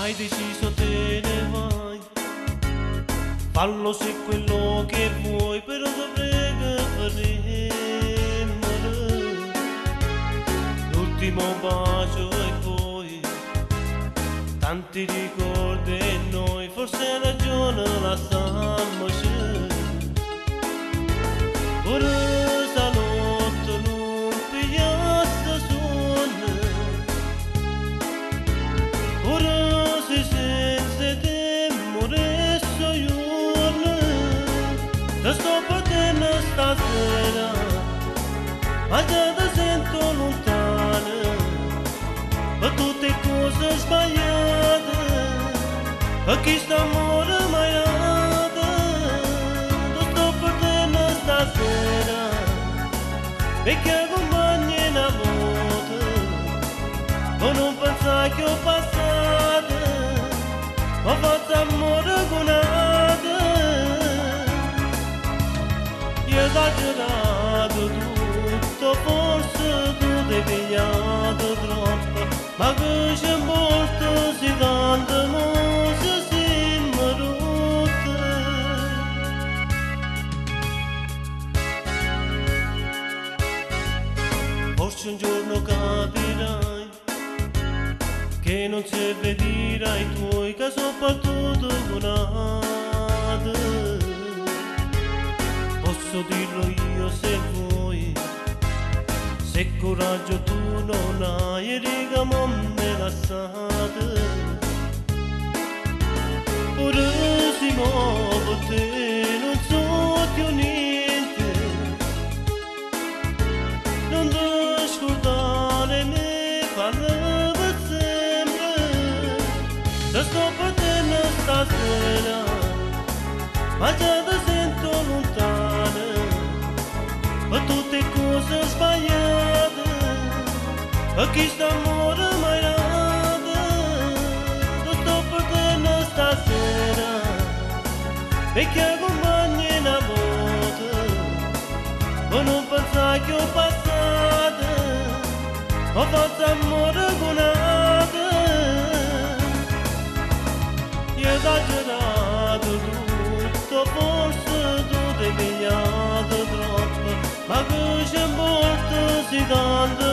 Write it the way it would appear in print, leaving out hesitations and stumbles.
hai deciso te ne vai, fallo se quello che vuoi, però dovrei che faremo l'ultimo bacio e poi tanti ricordi e noi forse hai ragione la stiamo scendendo. Ora stanotte non pigliasse sonno, ora si sente temore giorno, ti sto partendo stasera, ma già ti sento lontana, per tutte cose sbagliate, per chi sta amore mai nata, ti sto partendo stasera, perché accompagni una volta, ma non pensare che ho passato, ho fatto amore con un'altra, io ho esagerato tutto, forse tu ti pigliato troppo, ma che c'è molto si tante cose siamo rotte. Forse un giorno capirai che non serve dire ai tuoi che sono partito con un'altra. Posso dirlo io se vuoi, se coraggio tu non hai, riga me lasciate. Ora si muove te, non so più niente, non ti scordare me, parla per sempre. Ti sto partendo stasera, ma già ti sento lontana, per tutte cose sbagliate, per chi sta amore mai nata, ti sto perdendo stasera, perché accompagni una volta, ma non pensare che ho passato, ho fatto amore con un'altra, io ho esagerato tutto, forse tu ti pigliato troppo, ma che c'è molto si tante